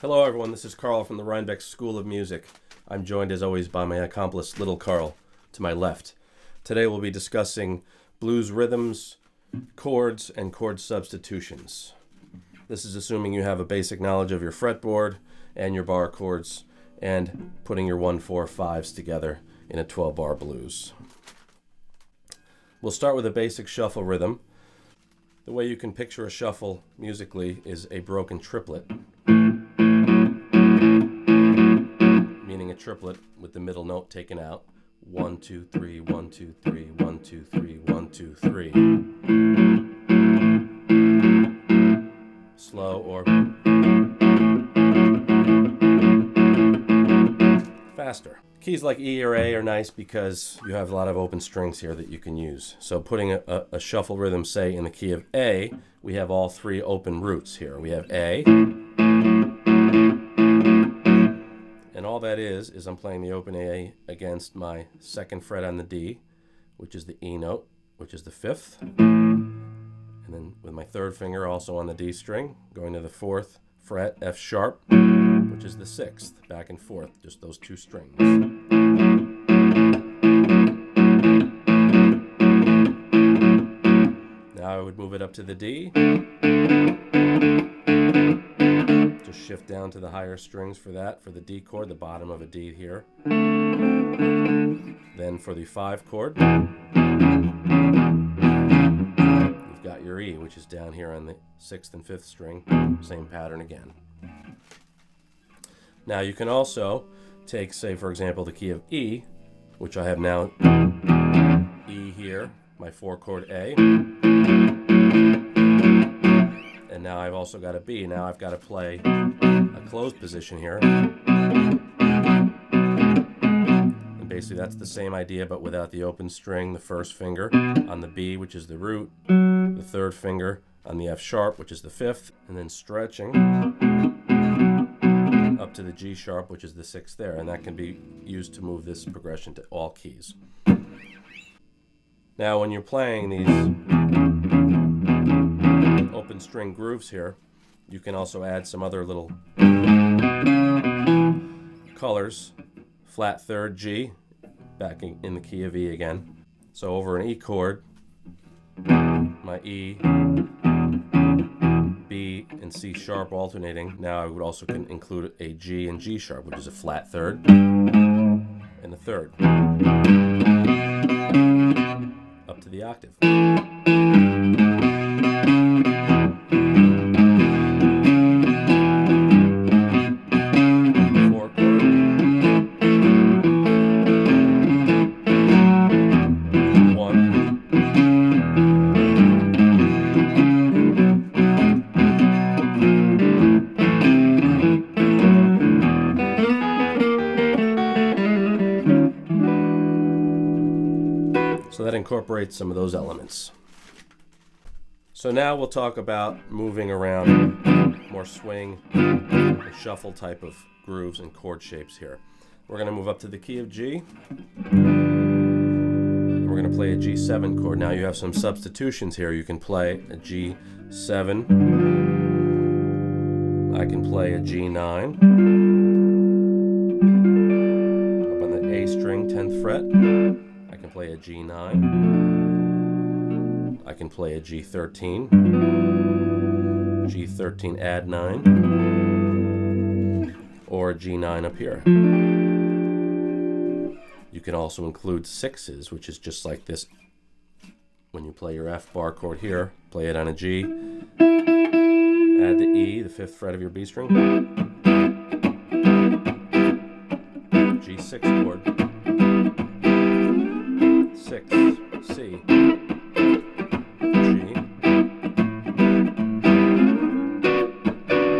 Hello everyone, this is Karl from the Rhinebeck School of Music. I'm joined as always by my accomplice, little Karl, to my left. Today we'll be discussing blues rhythms, chords, and chord substitutions. This is assuming you have a basic knowledge of your fretboard and your bar chords and putting your 1-4-5s together in a 12-bar blues. We'll start with a basic shuffle rhythm. The way you can picture a shuffle musically is a broken triplet, meaning a triplet with the middle note taken out. 1, 2, 3, 1, 2, 3, 1, 2, 3, 1, 2, 3. Slow or faster. Keys like E or A are nice because you have a lot of open strings here that you can use. So putting a shuffle rhythm, say, in the key of A, we have all three open roots here. We have A, and all that is I'm playing the open A against my second fret on the D, which is the E note, which is the fifth, and then with my third finger also on the D string, going to the fourth fret, F sharp, which is the sixth, back and forth, just those two strings. Now I would move it up to the D, just shift down to the higher strings for that, for the D chord, the bottom of a D here. Then for the 5 chord, you've got your E, which is down here on the 6th and 5th string, same pattern again. Now you can also take, say, for example, the key of E, which I have now E here, my 4 chord A, and now I've also got a B. Now I've got to play a closed position here. And basically that's the same idea but without the open string, the first finger on the B, which is the root, the third finger on the F sharp, which is the fifth, and then stretching up to the G sharp, which is the sixth there, and that can be used to move this progression to all keys. Now when you're playing these open string grooves here, you can also add some other little colors. Flat third G, back in the key of E again. So over an E chord, my E, B, and C sharp alternating. Now I would also include a G and G sharp, which is a flat third and a third, up to the octave. So that incorporates some of those elements. So now we'll talk about moving around, more swing, shuffle type of grooves and chord shapes here. We're going to move up to the key of G. We're going to play a G7 chord. Now you have some substitutions here. You can play a G7. I can play a G9. Up on the A string, 10th fret. I can play a G9, I can play a G13, G13 add 9, or a G9 up here. You can also include sixes, which is just like this. When you play your F bar chord here, play it on a G, add the E, the 5th fret of your B string, G6 chord, 6, C, G,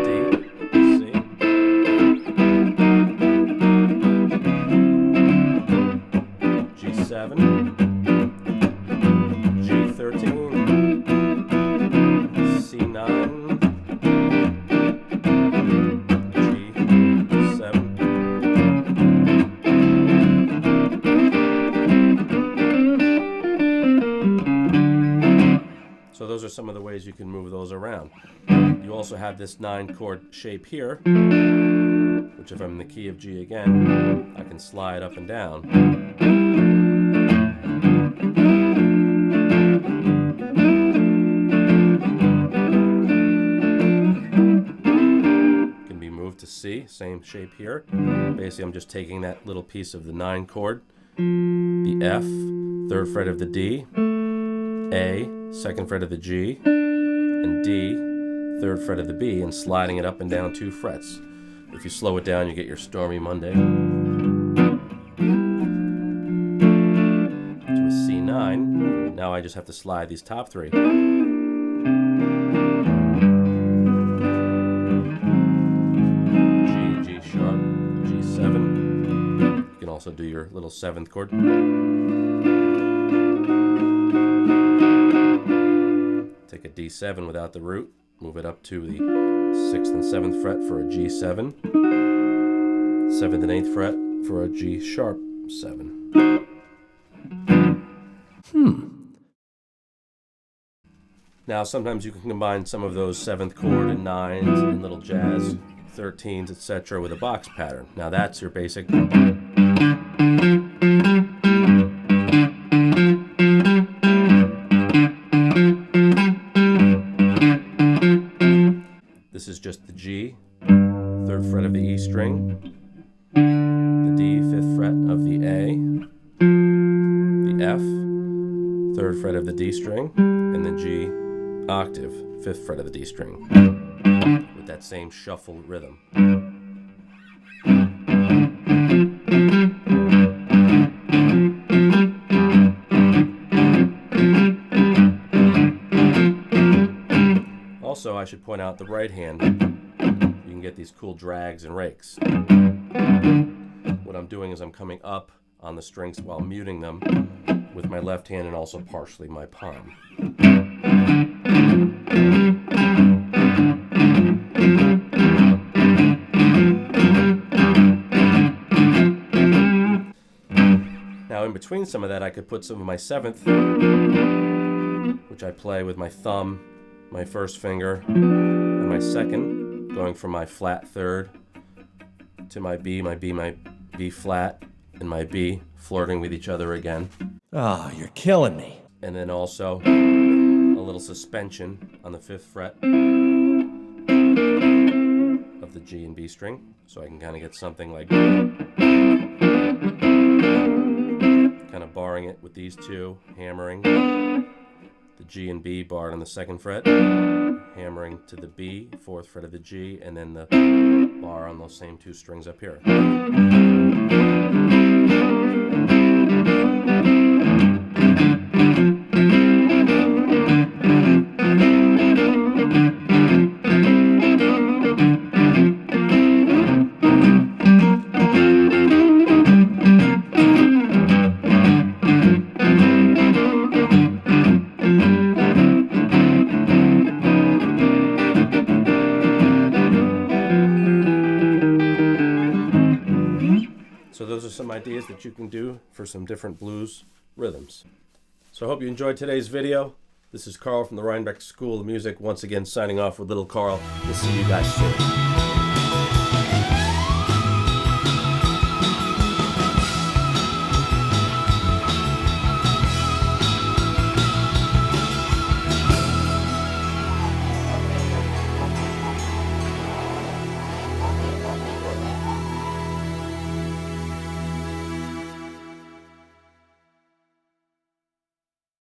D, C, G7, G13, C9, So those are some of the ways you can move those around. You also have this 9-chord shape here, which if I'm in the key of G again, I can slide up and down. Can be moved to C, same shape here. Basically, I'm just taking that little piece of the 9 chord, the F, 3rd fret of the D, A, 2nd fret of the G, and D, 3rd fret of the B, and sliding it up and down 2 frets. If you slow it down, you get your Stormy Monday. To a C9. Now I just have to slide these top 3. G, G sharp, G7. You can also do your little 7th chord. Take a D7 without the root, move it up to the 6th and 7th fret for a G7, 7th and 8th fret for a G sharp 7. Now sometimes you can combine some of those 7th chord and 9s and little jazz 13s, etc. with a box pattern. Now that's your basic. This is just the G, 3rd fret of the E string, the D, 5th fret of the A, the F, 3rd fret of the D string, and the G octave, 5th fret of the D string, with that same shuffle rhythm. Also, I should point out the right hand. You can get these cool drags and rakes. What I'm doing is I'm coming up on the strings while muting them with my left hand and also partially my palm. Now in between some of that I could put some of my 7th, which I play with my thumb, my 1st finger, and my 2nd, going from my flat 3rd to my B flat, and my B, flirting with each other again. Oh, you're killing me. And then also a little suspension on the 5th fret of the G and B string, so I can kind of get something like kind of barring it with these two, hammering the G and B barred on the 2nd fret, hammering to the B, 4th fret of the G, and then the bar on those same 2 strings up here. So those are some ideas that you can do for some different blues rhythms. So I hope you enjoyed today's video. This is Karl from the Rhinebeck School of Music, once again signing off with Little Karl. We'll see you guys soon.